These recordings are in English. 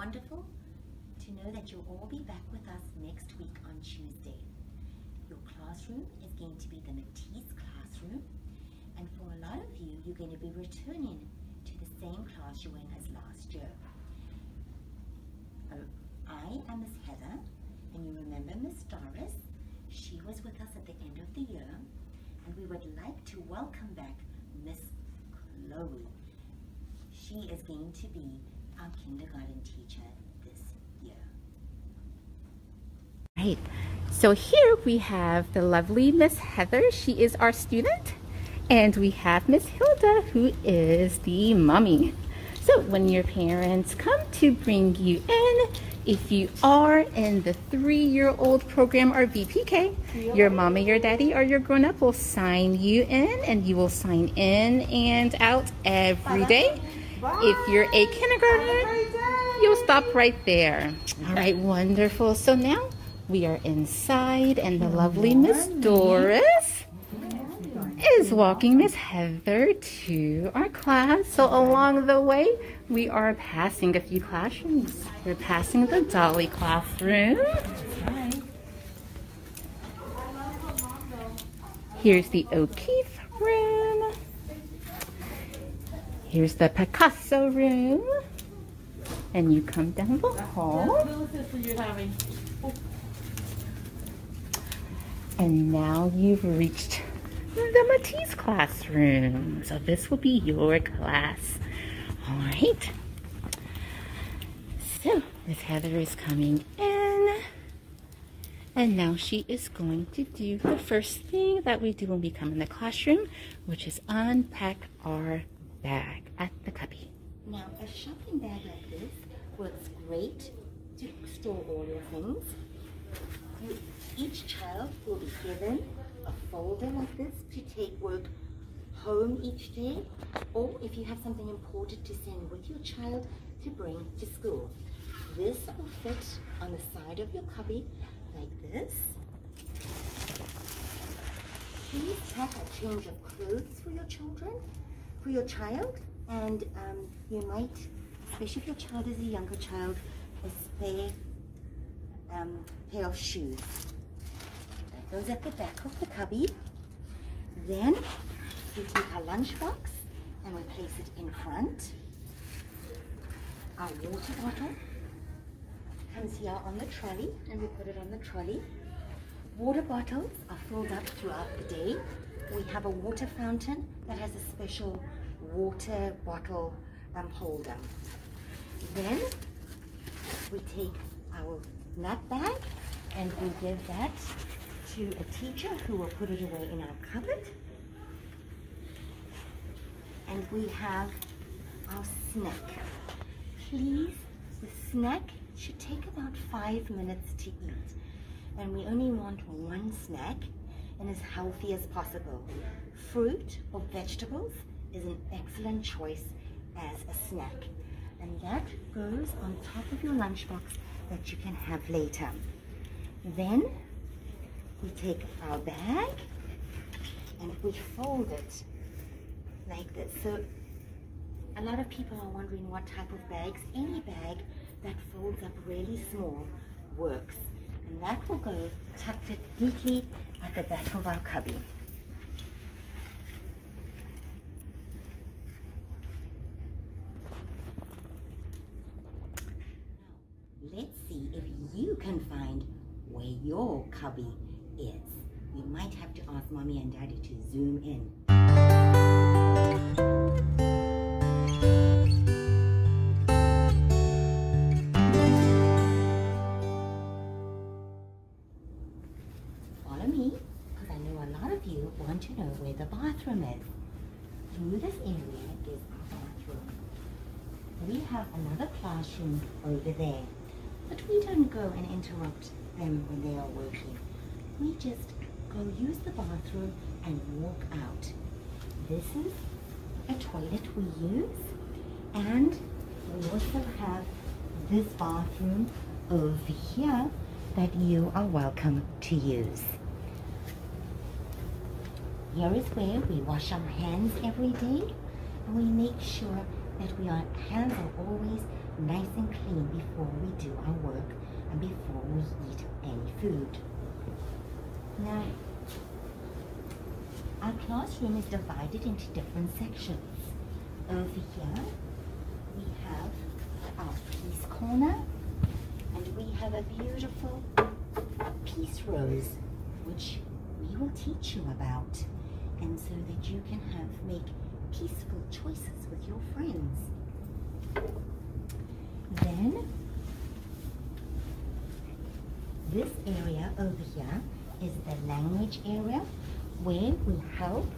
wonderful to know that you'll all be back with us next week on Tuesday. Your classroom is going to be the Matisse classroom, and for a lot of you, you're going to be returning to the same class you were in as last year. I am Miss Heather, and you remember Miss Doris. She was with us at the end of the year, and we would like to welcome back Miss Chloe. She is going to be our kindergarten teacher this year. Right, so here we have the lovely Miss Heather. She is our student, and we have Miss Hilda, who is the mommy. So when your parents come to bring you in, if you are in the 3-year-old program or VPK, your mommy, your daddy, or your grown-up will sign you in, and you will sign in and out every day. If you're a kindergartner, you'll stop right there. All right, wonderful. So now we are inside, and the lovely Miss Doris is walking Miss Heather to our class. So along the way, we are passing a few classrooms. We're passing the Dolly classroom. Here's the O'Keefe room. Here's the Picasso room. And you come down the hall. And now you've reached the Matisse classroom. So this will be your class. All right. So Miss Heather is coming in. And now she is going to do the first thing that we do when we come in the classroom, which is unpack our bag at the cubby. Now, a shopping bag like this works great to store all your things. Each child will be given a folder like this to take work home each day, or if you have something important to send with your child to bring to school. This will fit on the side of your cubby like this. Please pack a change of clothes for your children, for your child, and you might, especially if your child is a younger child, a spare pair of shoes. That goes at the back of the cubby. Then we take our lunchbox and we place it in front. Our water bottle comes here on the trolley, and we put it on the trolley. Water bottles are filled up throughout the day. We have a water fountain that has a special water bottle holder. Then we take our nut bag and we give that to a teacher who will put it away in our cupboard. And we have our snack. Please, the snack should take about 5 minutes to eat. And we only want one snack, and as healthy as possible. Fruit or vegetables is an excellent choice as a snack. And that goes on top of your lunchbox that you can have later. Then we take our bag and we fold it like this. So a lot of people are wondering what type of bags. Any bag that folds up really small works. And that will go tucked it neatly at the back of our cubby. Let's see if you can find where your cubby is. You might have to ask Mommy and Daddy to zoom in. Follow me, because I know a lot of you want to know where the bathroom is. Through this area is our bathroom. We have another classroom over there, but we don't go and interrupt them when they are working. We just go use the bathroom and walk out. This is a toilet we use, and we also have this bathroom over here that you are welcome to use. Here is where we wash our hands every day, and we make sure that our hands are always nice and clean before we do our work and before we eat any food. Now, our classroom is divided into different sections. Over here, we have our peace corner, and we have a beautiful peace rose, which we will teach you about, and so that you can make peaceful choices with your friends. Then, this area over here is the language area, where we help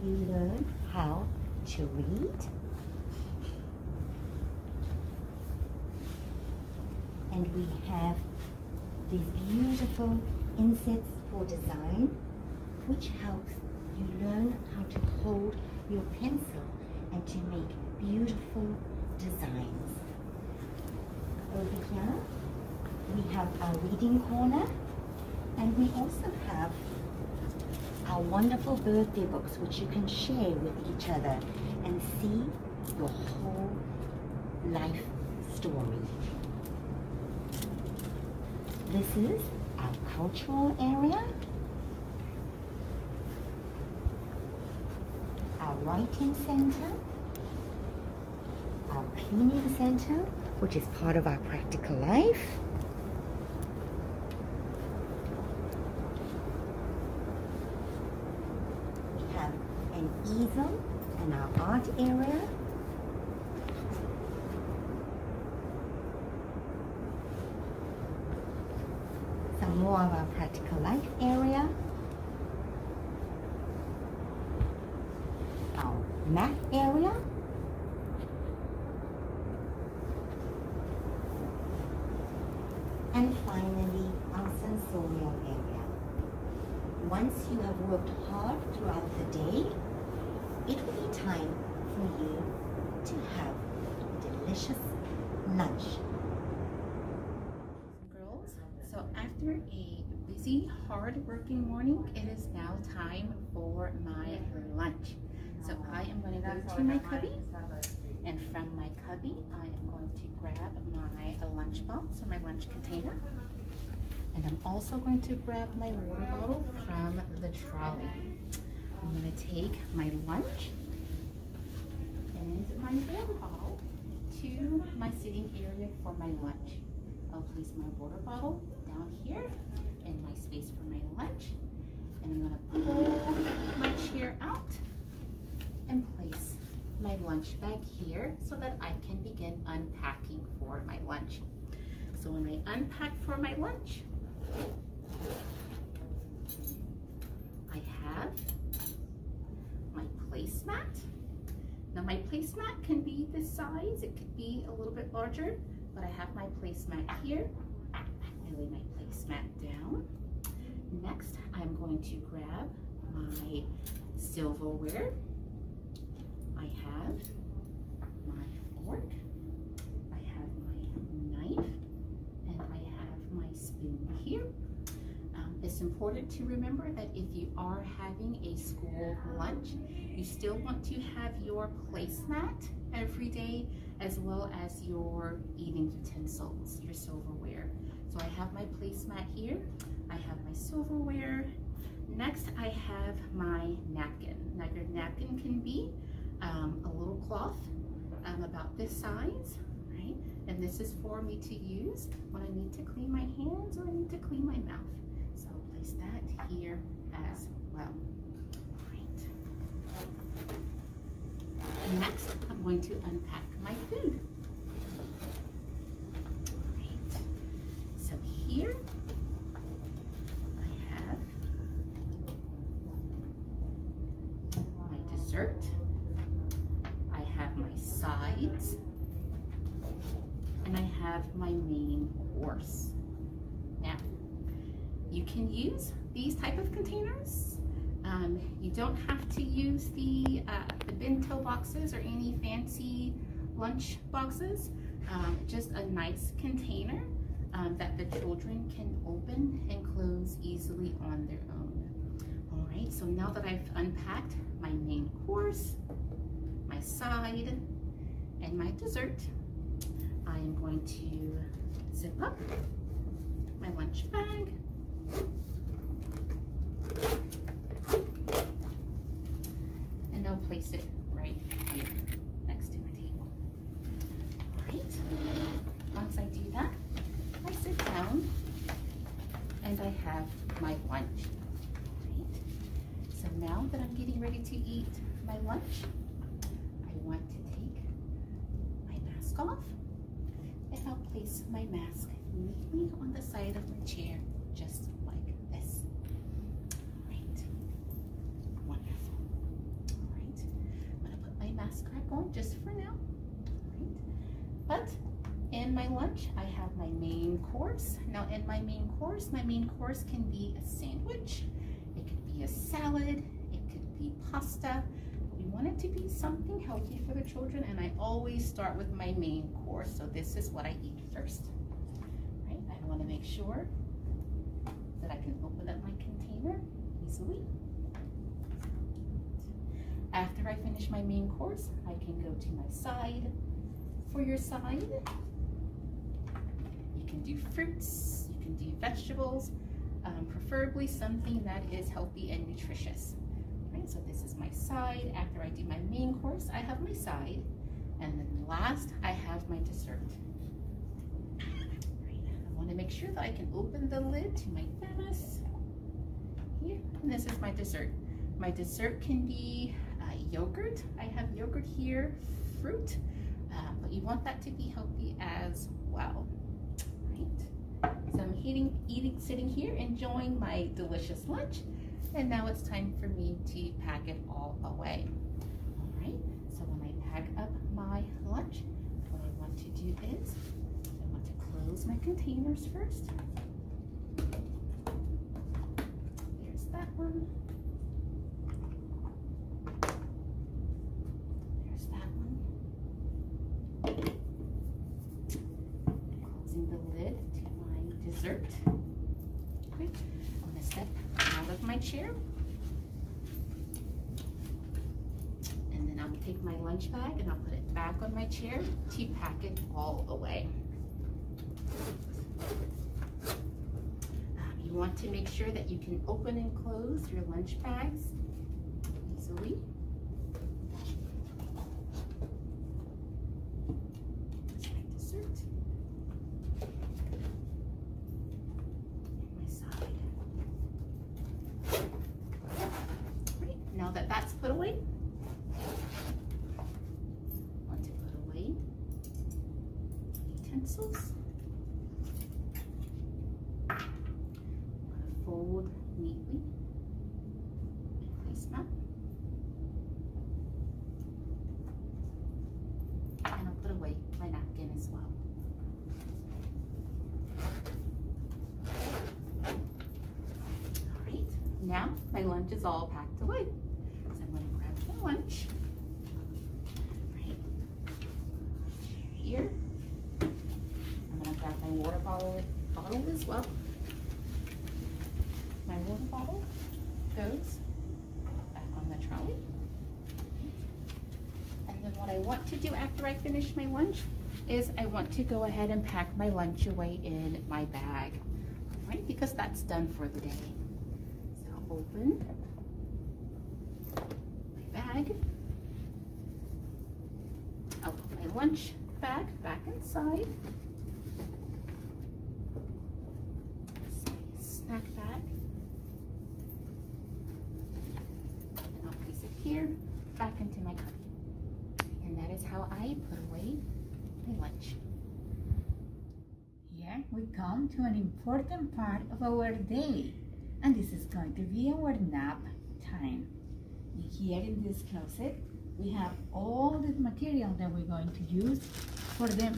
you learn how to read. And we have these beautiful insets for design, which helps you learn how to hold your pencil and to make beautiful designs. Over here, we have our reading corner, and we also have our wonderful birthday books, which you can share with each other and see your whole life story. This is our cultural area, our writing center, our cleaning center, which is part of our practical life, an easel in our art area, some more of our practical life area, our math area, and finally our sensorial area. Once you have worked hard throughout the day, it will be time for you to have a delicious lunch. Girls, so after a busy, hard-working morning, it is now time for my lunch. So I am going to go to my cubby, and from my cubby, I am going to grab my lunch box or my lunch container. And I'm also going to grab my water bottle from the trolley. I'm going to take my lunch and my water bottle to my sitting area for my lunch. I'll place my water bottle down here in my space for my lunch. And I'm going to pull my chair out and place my lunch bag here so that I can begin unpacking for my lunch. So when I unpack for my lunch, I have my placemat. Now my placemat can be this size, it could be a little bit larger, but I have my placemat here. I lay my placemat down. Next, I'm going to grab my silverware. I have my fork, I have my knife, and I have my spoon here. It's important to remember that if you are having a school lunch, you still want to have your placemat every day, as well as your eating utensils, your silverware. So I have my placemat here, I have my silverware. Next, I have my napkin. Now your napkin can be a little cloth about this size, right? And this is for me to use when I need to clean my hands or I need to clean my mouth. So I'll place that here as well. Right. Next, I'm going to unpack my food. Right. So here I have my dessert. I have my sides. And I have my main course. Now, you can use these type of containers. You don't have to use the bento boxes or any fancy lunch boxes. Just a nice container that the children can open and close easily on their own. All right, so now that I've unpacked my main course, my side, and my dessert, I am going to zip up my lunch bag. And I'll place it right here next to my table. All right. Once I do that, I sit down and I have my lunch. Right. So now that I'm getting ready to eat my lunch, I want to take my mask off, and I'll place my mask neatly on the side of my chair, just like this. Right. Wonderful. All right. I'm gonna put my mask back on just for now. Right. But in my lunch, I have my main course. Now in my main course can be a sandwich, it could be a salad, it could be pasta. We want it to be something healthy for the children, and I always start with my main course. So this is what I eat first. Right? I want to make sure that I can open up my container easily. After I finish my main course, I can go to my side. For your side, you can do fruits, you can do vegetables, preferably something that is healthy and nutritious. Right, so this is my side. After I do my main course, I have my side. And then last, I have my dessert. Right, I want to make sure that I can open the lid to my thermos. Here, and this is my dessert. My dessert can be yogurt. I have yogurt here, fruit, but you want that to be healthy as well. Right, so I'm sitting here enjoying my delicious lunch. And now it's time for me to pack it all away. All right, so when I pack up my lunch, what I want to do is I want to close my containers first. There's that one. There's that one. Closing the lid to my dessert. Okay, I'm going to step out of my chair, and then I'll take my lunch bag and I'll put it back on my chair to pack it all away. You want to make sure that you can open and close your lunch bags easily. That's my dessert. Now that that's put away, I want to put away utensils. I want to fold neatly my placemat. And I'll put away my napkin as well. All right, now my lunch is all packed away. Lunch right here. I'm going to grab my water bottle as well. My water bottle goes back on the trolley. And then what I want to do after I finish my lunch is I want to go ahead and pack my lunch away in my bag, right? Because that's done for the day. So I'll open bag. I'll put my lunch bag back inside. Snack bag. And I'll place it here, back into my cubby. And that is how I put away my lunch. Here we come to an important part of our day, and this is going to be our nap time. Here in this closet, we have all the material that we're going to use for the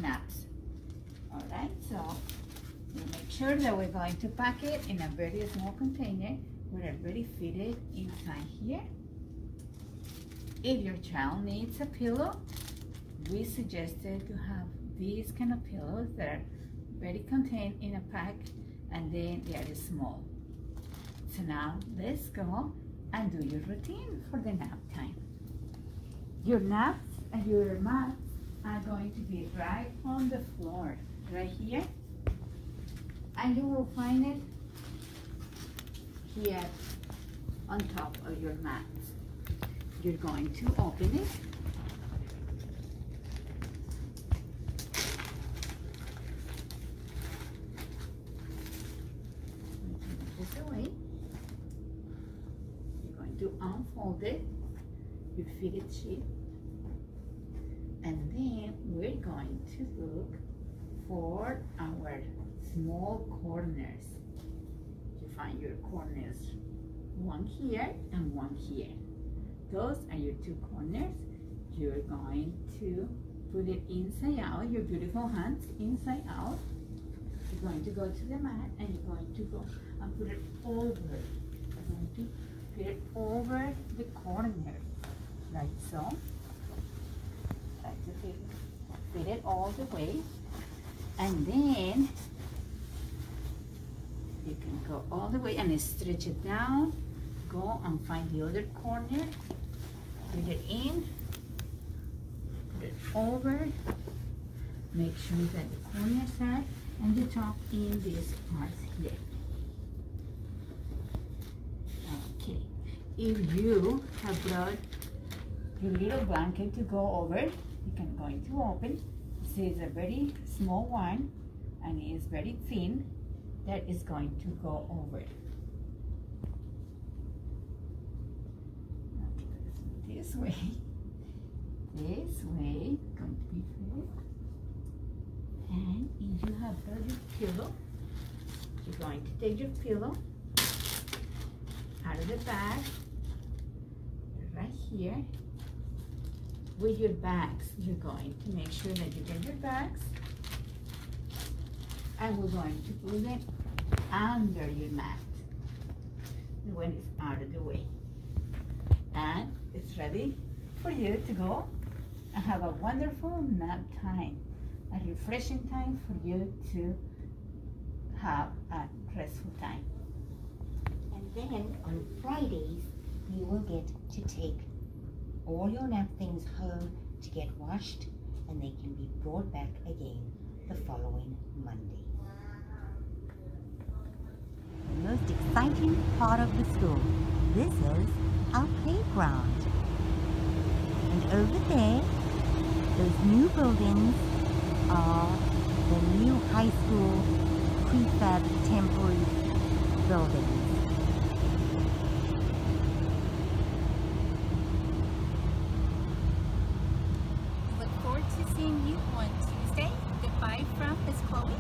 naps. All right, so we make sure that we're going to pack it in a very small container. We're already fitted inside here. If your child needs a pillow, we suggested to have these kind of pillows that are very contained in a pack, and then they are small. So now let's go and do your routine for the nap time. Your naps and your mats are going to be right on the floor, right here. And you will find it here on top of your mat. You're going to open it. This away. You're going to unfold it, your fitted sheet, and then we're going to look for our small corners. You find your corners, one here and one here. Those are your two corners. You're going to put it inside out, your beautiful hands inside out. You're going to go to the mat and you're going to go and put it over. You're going to put it over the corner, like so. Try to fit it all the way. And then you can go all the way and stretch it down. Go and find the other corner. Put it in. Put it over. Make sure that the corners are and the top in this part here. Okay. If you have brought your little blanket to go over, you can going to open. This is a very small one and it is very thin. That is going to go over. Okay, this way. This way, going to be filled. And if you have brought your pillow, you're going to take your pillow out of the bag, right here. With your bags, you're going to make sure that you get your bags, and we're going to put it under your mat when it's out of the way. And it's ready for you to go and have a wonderful nap time, a refreshing time for you to have a restful time. And then on Fridays, you will get to take all your nap things home to get washed, and they can be brought back again the following Monday. The most exciting part of the school. This is our playground. And over there, those new buildings are the new high school prefab temporary buildings. We look forward to seeing you on Tuesday. Goodbye from Miss Chloe.